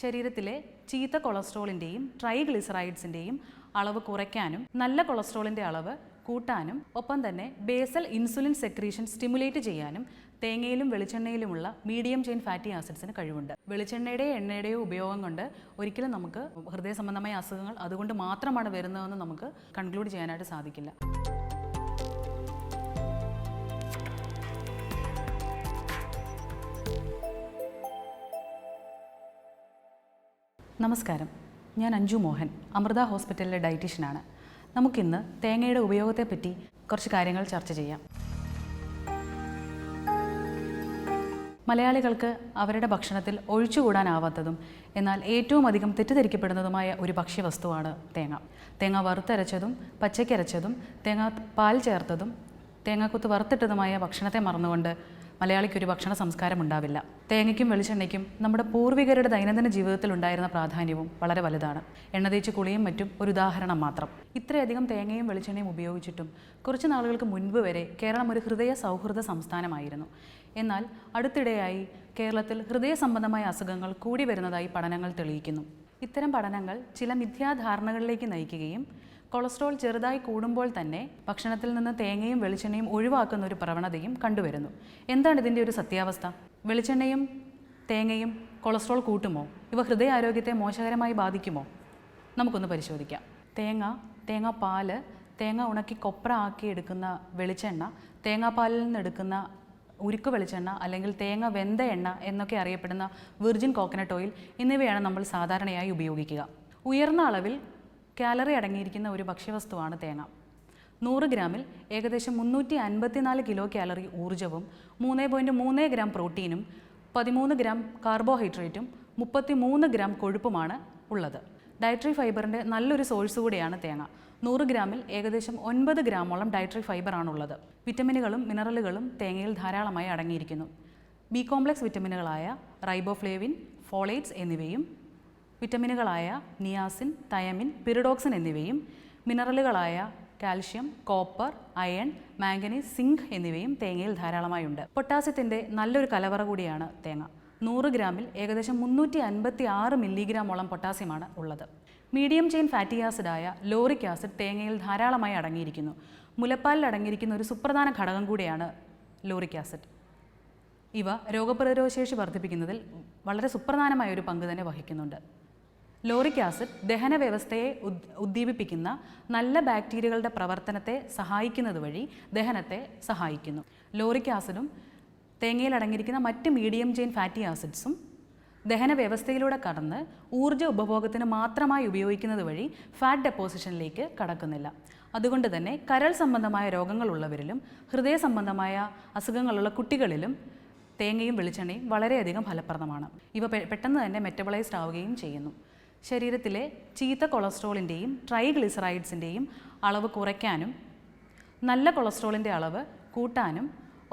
ശരീരത്തിലെ ചീത്ത കൊളസ്ട്രോളിൻ്റെയും ട്രൈഗ്ലിസറൈഡ്സിൻ്റെയും അളവ് കുറയ്ക്കാനും നല്ല കൊളസ്ട്രോളിൻ്റെ അളവ് കൂട്ടാനും ഒപ്പം തന്നെ ബേസൽ ഇൻസുലിൻ സെക്രീഷൻ സ്റ്റിമുലേറ്റ് ചെയ്യാനും തേങ്ങയിലും വെളിച്ചെണ്ണയിലുമുള്ള മീഡിയം ചെയിൻ ഫാറ്റി ആസിഡ്സിന് കഴിവുണ്ട്. വെളിച്ചെണ്ണയുടെയോ എണ്ണയുടെയോ ഉപയോഗം കൊണ്ട് ഒരിക്കലും നമുക്ക് ഹൃദയ സംബന്ധമായ അസുഖങ്ങൾ അതുകൊണ്ട് മാത്രമാണ് വരുന്നതെന്ന് നമുക്ക് കൺക്ലൂഡ് ചെയ്യാനായിട്ട് സാധിക്കില്ല. നമസ്കാരം, ഞാൻ അഞ്ജു മോഹൻ, അമൃത ഹോസ്പിറ്റലിലെ ഡയറ്റീഷ്യനാണ്. നമുക്കിന്ന് തേങ്ങയുടെ ഉപയോഗത്തെപ്പറ്റി കുറച്ച് കാര്യങ്ങൾ ചർച്ച ചെയ്യാം. മലയാളികൾക്ക് അവരുടെ ഭക്ഷണത്തിൽ ഒഴിച്ചുകൂടാനാവാത്തതും എന്നാൽ ഏറ്റവും അധികം തെറ്റിദ്ധരിക്കപ്പെടുന്നതുമായ ഒരു ഭക്ഷ്യവസ്തുവാണ് തേങ്ങ. തേങ്ങ വറുത്തരച്ചതും പച്ചയ്ക്കരച്ചതും തേങ്ങ പാൽ ചേർത്തതും തേങ്ങാക്കൊത്ത് വറുത്തിട്ടതുമായ ഭക്ഷണത്തെ മറന്നുകൊണ്ട് മലയാളിക്കൊരു ഭക്ഷണ സംസ്കാരം ഉണ്ടാവില്ല. തേങ്ങയ്ക്കും വെളിച്ചെണ്ണയ്ക്കും നമ്മുടെ പൂർവികരുടെ ദൈനംദിന ജീവിതത്തിൽ ഉണ്ടായിരുന്ന പ്രാധാന്യവും വളരെ വലുതാണ്. എണ്ണ തേച്ച് കുളിയും മറ്റും ഒരു ഉദാഹരണം മാത്രം. ഇത്രയധികം തേങ്ങയും വെളിച്ചെണ്ണയും ഉപയോഗിച്ചിട്ടും കുറച്ച് നാളുകൾക്ക് മുൻപ് വരെ കേരളം ഒരു ഹൃദയ സൗഹൃദ സംസ്ഥാനമായിരുന്നു. എന്നാൽ അടുത്തിടെയായി കേരളത്തിൽ ഹൃദയ സംബന്ധമായ അസുഖങ്ങൾ കൂടി വരുന്നതായി പഠനങ്ങൾ തെളിയിക്കുന്നു. ഇത്തരം പഠനങ്ങൾ ചില മിഥ്യാധാരണകളിലേക്ക് നയിക്കുകയും കൊളസ്ട്രോൾ ചെറുതായി കൂടുമ്പോൾ തന്നെ ഭക്ഷണത്തിൽ നിന്ന് തേങ്ങയും വെളിച്ചെണ്ണയും ഒഴിവാക്കുന്ന ഒരു പ്രവണതയും കണ്ടുവരുന്നു. എന്താണ് ഇതിൻ്റെ ഒരു സത്യാവസ്ഥ? വെളിച്ചെണ്ണയും തേങ്ങയും കൊളസ്ട്രോൾ കൂട്ടുമോ? ഇവ ഹൃദയാരോഗ്യത്തെ മോശകരമായി ബാധിക്കുമോ? നമുക്കൊന്ന് പരിശോധിക്കാം. തേങ്ങാപ്പാല്, തേങ്ങ ഉണക്കി കൊപ്ര ആക്കി എടുക്കുന്ന വെളിച്ചെണ്ണ, തേങ്ങാപ്പാലിൽ നിന്ന് എടുക്കുന്ന ഉരുക്ക് വെളിച്ചെണ്ണ അല്ലെങ്കിൽ തേങ്ങ വെന്ത എണ്ണ എന്നൊക്കെ അറിയപ്പെടുന്ന വിർജിൻ കോക്കനട്ട് ഓയിൽ എന്നിവയാണ് നമ്മൾ സാധാരണയായി ഉപയോഗിക്കുക. ഉയർന്ന അളവിൽ കാലറി അടങ്ങിയിരിക്കുന്ന ഒരു ഭക്ഷ്യവസ്തുവാണ് തേങ്ങ. 100 ഗ്രാമിൽ ഏകദേശം 354 കിലോ കാലറി ഊർജ്ജവും 3.3 ഗ്രാം പ്രോട്ടീനും 13 ഗ്രാം കാർബോഹൈഡ്രേറ്റും 33 ഗ്രാം കൊഴുപ്പുമാണ് ഉള്ളത്. ഡയറ്ററി ഫൈബറിൻ്റെ നല്ലൊരു സോഴ്സ് കൂടിയാണ് തേങ്ങ. 100 ഗ്രാമിൽ ഏകദേശം 9 ഗ്രാമോളം ഡയറ്ററി ഫൈബറാണുള്ളത്. വിറ്റമിനുകളും മിനറലുകളും തേങ്ങയിൽ ധാരാളമായി അടങ്ങിയിരിക്കുന്നു. ബി കോംപ്ലക്സ് വിറ്റമിനുകളായ റൈബോഫ്ലേവിൻ, ഫോളേറ്റ്സ് എന്നിവയും വിറ്റമിനുകളായ നിയാസിൻ, തയമിൻ, പിറിഡോക്സിൻ എന്നിവയും മിനറലുകളായ calcium, copper, iron, manganese, zinc എന്നിവയും തേങ്ങയിൽ ധാരാളമായുണ്ട്. പൊട്ടാസ്യത്തിൻ്റെ നല്ലൊരു കലവറ കൂടിയാണ് തേങ്ങ. 100 ഗ്രാമിൽ ഏകദേശം 356 മില്ലിഗ്രാമോളം പൊട്ടാസ്യമാണ് ഉള്ളത്. മീഡിയം ചെയിൻ ഫാറ്റി ആസിഡായ ലോറിക് ആസിഡ് തേങ്ങയിൽ ധാരാളമായി അടങ്ങിയിരിക്കുന്നു. മുലപ്പാലിൽ അടങ്ങിയിരിക്കുന്ന ഒരു സുപ്രധാന ഘടകം കൂടിയാണ് ലോറിക് ആസിഡ്. ഇവ രോഗപ്രതിരോധശേഷി വർദ്ധിപ്പിക്കുന്നതിൽ വളരെ സുപ്രധാനമായ ഒരു പങ്ക് തന്നെ വഹിക്കുന്നുണ്ട്. ലോറിക് ആസിഡ് ദഹന വ്യവസ്ഥയെ ഉദ്ദീപിപ്പിക്കുന്ന നല്ല ബാക്ടീരിയകളുടെ പ്രവർത്തനത്തെ സഹായിക്കുന്നത് വഴി ദഹനത്തെ സഹായിക്കുന്നു. ലോറിക് ആസിഡും തേങ്ങയിൽ അടങ്ങിയിരിക്കുന്ന മറ്റ് മീഡിയം ചെയിൻ ഫാറ്റി ആസിഡ്സും ദഹന വ്യവസ്ഥയിലൂടെ കടന്ന് ഊർജ്ജ ഉപഭോഗത്തിന് മാത്രമായി ഉപയോഗിക്കുന്നത് വഴി ഫാറ്റ് ഡെപ്പോസിഷനിലേക്ക് കടക്കുന്നില്ല. അതുകൊണ്ട് തന്നെ കരൾ സംബന്ധമായ രോഗങ്ങളുള്ളവരിലും ഹൃദയ സംബന്ധമായ അസുഖങ്ങളുള്ള കുട്ടികളിലും തേങ്ങയും വെളിച്ചെണ്ണയും വളരെയധികം ഫലപ്രദമാണ്. ഇവ പെട്ടെന്ന് തന്നെ മെറ്റബോളൈസ്ഡ് ആവുകയും ചെയ്യുന്നു. ശരീരത്തിലെ ചീത്ത കൊളസ്ട്രോളിൻ്റെയും ട്രൈഗ്ലിസറൈഡ്സിൻ്റെയും അളവ് കുറയ്ക്കാനും നല്ല കൊളസ്ട്രോളിൻ്റെ അളവ് കൂട്ടാനും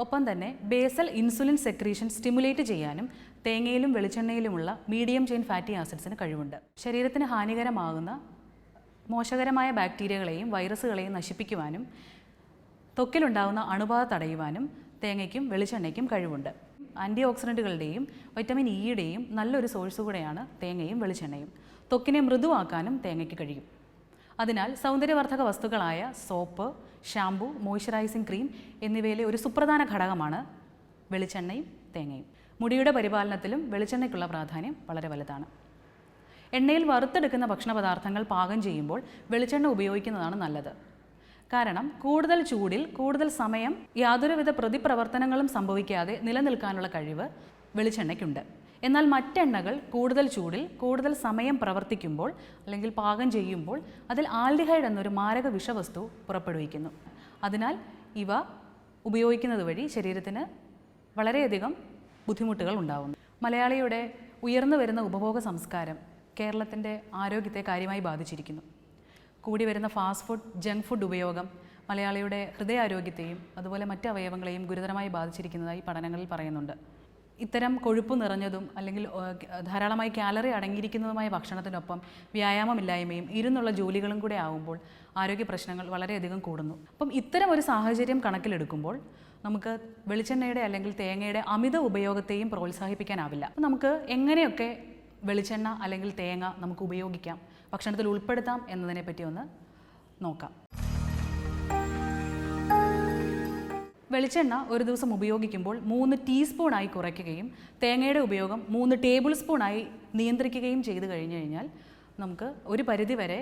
ഒപ്പം തന്നെ ബേസൽ ഇൻസുലിൻ സെക്രീഷൻ സ്റ്റിമുലേറ്റ് ചെയ്യാനും തേങ്ങയിലും വെളിച്ചെണ്ണയിലുമുള്ള മീഡിയം ചെയിൻ ഫാറ്റി ആസിഡ്സിന് കഴിവുണ്ട്. ശരീരത്തിന് ഹാനികരമാകുന്ന മോശകരമായ ബാക്ടീരിയകളെയും വൈറസുകളെയും നശിപ്പിക്കുവാനും ത്വക്കിലുണ്ടാകുന്ന അണുബാധ തടയുവാനും തേങ്ങയ്ക്കും വെളിച്ചെണ്ണയ്ക്കും കഴിവുണ്ട്. ആൻറ്റി ഓക്സിഡൻറ്റുകളുടെയും വൈറ്റമിൻ ഇയുടെയും നല്ലൊരു സോഴ്സ് കൂടെയാണ് തേങ്ങയും വെളിച്ചെണ്ണയും. ത്വക്കിനെ മൃദുവാക്കാനും തേങ്ങയ്ക്ക് കഴിയും. അതിനാൽ സൗന്ദര്യവർദ്ധക വസ്തുക്കളായ സോപ്പ്, ഷാംപൂ, മോയ്സ്ചറൈസിംഗ് ക്രീം എന്നിവയിലെ ഒരു സുപ്രധാന ഘടകമാണ് വെളിച്ചെണ്ണയും തേങ്ങയും. മുടിയുടെ പരിപാലനത്തിലും വെളിച്ചെണ്ണയ്ക്കുള്ള പ്രാധാന്യം വളരെ വലുതാണ്. എണ്ണയിൽ വറുത്തെടുക്കുന്ന ഭക്ഷണപദാർത്ഥങ്ങൾ പാകം ചെയ്യുമ്പോൾ വെളിച്ചെണ്ണ ഉപയോഗിക്കുന്നതാണ് നല്ലത്. കാരണം കൂടുതൽ ചൂടിൽ കൂടുതൽ സമയം യാതൊരുവിധ പ്രതിപ്രവർത്തനങ്ങളും സംഭവിക്കാതെ നിലനിൽക്കാനുള്ള കഴിവ് വെളിച്ചെണ്ണയ്ക്കുണ്ട്. എന്നാൽ മറ്റെണ്ണകൾ കൂടുതൽ ചൂടിൽ കൂടുതൽ സമയം പ്രവർത്തിക്കുമ്പോൾ അല്ലെങ്കിൽ പാകം ചെയ്യുമ്പോൾ അതിൽ ആൽഡിഹൈഡ് എന്നൊരു മാരക വിഷവസ്തു പുറപ്പെടുവിക്കുന്നു. അതിനാൽ ഇവ ഉപയോഗിക്കുന്നത് വഴി ശരീരത്തിന് വളരെയധികം ബുദ്ധിമുട്ടുകൾ ഉണ്ടാകുന്നു. മലയാളിയുടെ ഉയർന്നു വരുന്ന ഉപഭോഗ സംസ്കാരം കേരളത്തിൻ്റെ ആരോഗ്യത്തെ കാര്യമായി ബാധിച്ചിരിക്കുന്നു. കൂടി വരുന്ന ഫാസ്റ്റ് ഫുഡ്, ജങ്ക് ഫുഡ് ഉപയോഗം മലയാളിയുടെ ഹൃദയാരോഗ്യത്തെയും അതുപോലെ മറ്റ് അവയവങ്ങളെയും ഗുരുതരമായി ബാധിച്ചിരിക്കുന്നതായി പഠനങ്ങളിൽ പറയുന്നുണ്ട്. ഇത്തരം കൊഴുപ്പ് നിറഞ്ഞതും അല്ലെങ്കിൽ ധാരാളമായി കാലറി അടങ്ങിയിരിക്കുന്നതുമായ ഭക്ഷണത്തിനൊപ്പം വ്യായാമമില്ലായ്മയും ഇരുന്നുള്ള ജോലികളും കൂടെ ആകുമ്പോൾ ആരോഗ്യ പ്രശ്നങ്ങൾ വളരെയധികം കൂടുന്നു. അപ്പം ഇത്തരം ഒരു സാഹചര്യം കണക്കിലെടുക്കുമ്പോൾ നമുക്ക് വെളിച്ചെണ്ണയുടെ അല്ലെങ്കിൽ തേങ്ങയുടെ അമിത ഉപയോഗത്തെയും പ്രോത്സാഹിപ്പിക്കാനാവില്ല. നമുക്ക് എങ്ങനെയൊക്കെ വെളിച്ചെണ്ണ അല്ലെങ്കിൽ തേങ്ങ നമുക്ക് ഉപയോഗിക്കാം, ഭക്ഷണത്തിൽ ഉൾപ്പെടുത്താം എന്നതിനെ പറ്റി ഒന്ന് നോക്കാം. വെളിച്ചെണ്ണ ഒരു ദിവസം ഉപയോഗിക്കുമ്പോൾ 3 ടീസ്പൂണായി കുറയ്ക്കുകയും തേങ്ങയുടെ ഉപയോഗം 3 ടേബിൾ സ്പൂണായി നിയന്ത്രിക്കുകയും ചെയ്തു കഴിഞ്ഞു കഴിഞ്ഞാൽ നമുക്ക് ഒരു പരിധി വരെ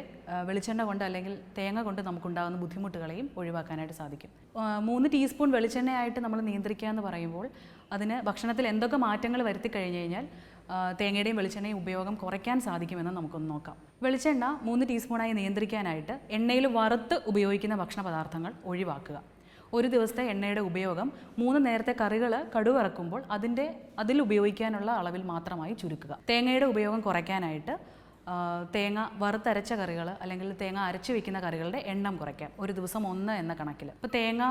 വെളിച്ചെണ്ണ കൊണ്ട് അല്ലെങ്കിൽ തേങ്ങ കൊണ്ട് നമുക്കുണ്ടാകുന്ന ബുദ്ധിമുട്ടുകളെയും ഒഴിവാക്കാനായിട്ട് സാധിക്കും. 3 ടീസ്പൂൺ വെളിച്ചെണ്ണയായിട്ട് നമ്മൾ നിയന്ത്രിക്കുക എന്ന് പറയുമ്പോൾ അതിന് ഭക്ഷണത്തിൽ എന്തൊക്കെ മാറ്റങ്ങൾ വരുത്തി കഴിഞ്ഞു കഴിഞ്ഞാൽ തേങ്ങയുടെയും വെളിച്ചെണ്ണയും ഉപയോഗം കുറയ്ക്കാൻ സാധിക്കുമെന്ന് നമുക്കൊന്ന് നോക്കാം. വെളിച്ചെണ്ണ 3 ടീസ്പൂണായി നിയന്ത്രിക്കാനായിട്ട് എണ്ണയിൽ വറുത്ത് ഉപയോഗിക്കുന്ന ഭക്ഷണ പദാർത്ഥങ്ങൾ ഒഴിവാക്കുക. ഒരു ദിവസത്തെ എണ്ണയുടെ ഉപയോഗം 3 നേരത്തെ കറികൾ കടുവറക്കുമ്പോൾ അതിൽ ഉപയോഗിക്കാനുള്ള അളവിൽ മാത്രമായി ചുരുക്കുക. തേങ്ങയുടെ ഉപയോഗം കുറയ്ക്കാനായിട്ട് തേങ്ങ വറുത്തരച്ച കറികൾ അല്ലെങ്കിൽ തേങ്ങ അരച്ച് വയ്ക്കുന്ന കറികളുടെ എണ്ണം കുറയ്ക്കാം, ഒരു ദിവസം 1 എന്ന കണക്കിൽ. ഇപ്പോൾ തേങ്ങ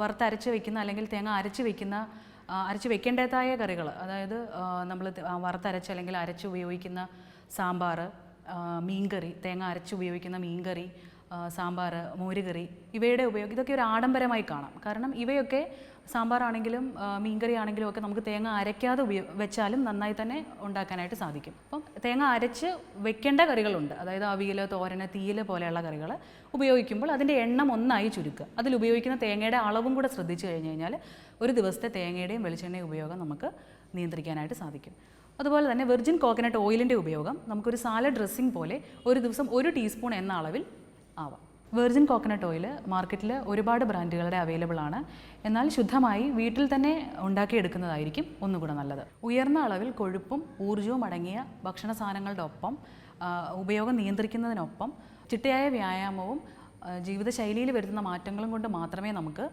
വറുത്തരച്ച് വയ്ക്കുന്ന അല്ലെങ്കിൽ തേങ്ങ അരച്ച് വെക്കേണ്ടതായ കറികൾ, അതായത് നമ്മൾ വറുത്തരച്ച് അല്ലെങ്കിൽ അരച്ച് ഉപയോഗിക്കുന്ന സാമ്പാർ, മീൻകറി, തേങ്ങ അരച്ച് ഉപയോഗിക്കുന്ന മീൻകറി, സാമ്പാർ, മോരുകറി, ഇവയുടെ ഉപയോഗം ഇതൊക്കെ ഒരു ആഡംബരമായി കാണാം. കാരണം ഇവയൊക്കെ സാമ്പാറാണെങ്കിലും മീൻകറി ആണെങ്കിലും ഒക്കെ നമുക്ക് തേങ്ങ അരയ്ക്കാതെ വെച്ചാലും നന്നായി തന്നെ ഉണ്ടാക്കാനായിട്ട് സാധിക്കും. അപ്പം തേങ്ങ അരച്ച് വെക്കേണ്ട കറികളുണ്ട്, അതായത് അവിയൽ, തോരന്, തീയൽ പോലെയുള്ള കറികൾ ഉപയോഗിക്കുമ്പോൾ അതിൻ്റെ എണ്ണം 1 ചുരുക്കുക. അതിൽ ഉപയോഗിക്കുന്ന തേങ്ങയുടെ അളവും കൂടെ ശ്രദ്ധിച്ചു കഴിഞ്ഞ് കഴിഞ്ഞാൽ ഒരു ദിവസത്തെ തേങ്ങയുടെയും വെളിച്ചെണ്ണയും ഉപയോഗം നമുക്ക് നിയന്ത്രിക്കാനായിട്ട് സാധിക്കും. അതുപോലെ തന്നെ വെർജിൻ കോക്കനട്ട് ഓയിലിൻ്റെ ഉപയോഗം നമുക്കൊരു സാലഡ് ഡ്രസ്സിംഗ് പോലെ ഒരു ദിവസം 1 ടീസ്പൂൺ എന്ന അളവിൽ ആവാം. വെർജിൻ കോക്കനട്ട് ഓയിൽ മാർക്കറ്റിൽ ഒരുപാട് ബ്രാൻഡുകളുടെ അവൈലബിൾ ആണ്. എന്നാൽ ശുദ്ധമായി വീട്ടിൽ തന്നെ ഉണ്ടാക്കിയെടുക്കുന്നതായിരിക്കും ഒന്നുകൂടെ നല്ലത്. ഉയർന്ന അളവിൽ കൊഴുപ്പും ഊർജ്ജവും അടങ്ങിയ ഭക്ഷണ സാധനങ്ങളുടെ ഒപ്പം ഉപയോഗം നിയന്ത്രിക്കുന്നതിനൊപ്പം ചിട്ടയായ വ്യായാമവും ജീവിതശൈലിയിൽ വരുത്തുന്ന മാറ്റങ്ങളും കൊണ്ട് മാത്രമേ നമുക്ക്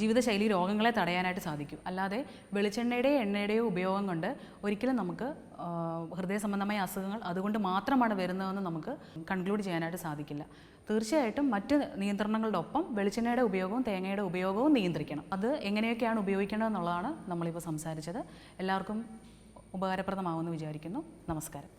ജീവിതശൈലി രോഗങ്ങളെ തടയാനായിട്ട് സാധിക്കൂ. അല്ലാതെ വെളിച്ചെണ്ണയുടെയോ എണ്ണയുടെയോ ഉപയോഗം കൊണ്ട് ഒരിക്കലും നമുക്ക് ഹൃദയ സംബന്ധമായ അസുഖങ്ങൾ അതുകൊണ്ട് മാത്രമാണ് വരുന്നതെന്ന് നമുക്ക് കൺക്ലൂഡ് ചെയ്യാനായിട്ട് സാധിക്കില്ല. തീർച്ചയായിട്ടും മറ്റ് നിയന്ത്രണങ്ങളുടെ ഒപ്പം വെളിച്ചെണ്ണയുടെ ഉപയോഗവും തേങ്ങയുടെ ഉപയോഗവും നിയന്ത്രിക്കണം. അത് എങ്ങനെയൊക്കെയാണ് ഉപയോഗിക്കേണ്ടതെന്നുള്ളതാണ് നമ്മളിപ്പോൾ സംസാരിച്ചത്. എല്ലാവർക്കും ഉപകാരപ്രദമാകുമെന്ന് വിചാരിക്കുന്നു. നമസ്കാരം.